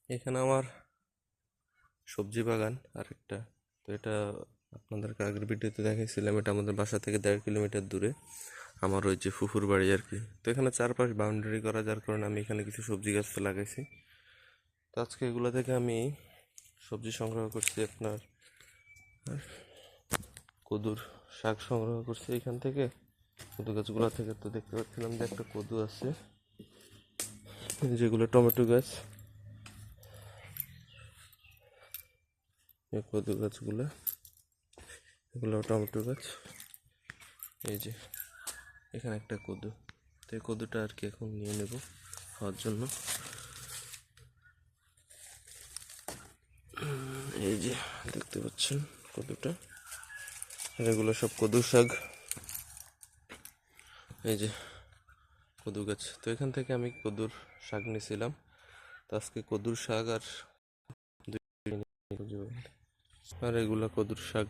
এখানে আমার সবজি বাগান আরেকটা। তো এটা আপনাদেরকে আগের ভিডিওতে দেখাইছিলাম, এটা আমাদের বাসা থেকে 1.5 কিলোমিটার দূরে আমার ওই যে ফুফুর বাড়ি আর কি। তো এখানে চারপাশ বাউন্ডারি করা, যার কারণে আমি এখানে কিছু সবজি গাছ লাগাইছি। তো আজকে এগুলো থেকে আমি সবজি সংগ্রহ করছি, আপনার কদুর শাক সংগ্রহ করছি এখান থেকে, কদু গাছগুলো থেকে। তো দেখতে পাচ্ছিলাম যে একটা কদু আছে, যেগুলো টমেটো গাছ, এই কদু গাছগুলো, এগুলো টমেটো গাছ। এই যে এখানে একটা কদু, তো এই কদুটা আর কি এখন নিয়ে নেব খাওয়ার জন্য। এই যে দেখতে পাচ্ছেন কদুটা, আর এগুলো সব কদু শাক। এই যে কদু গাছ, তো এখান থেকে আমি কদুর শাক নিয়েছিলাম। তো আজকে কদুর শাক আর এগুলা কদুর শাক।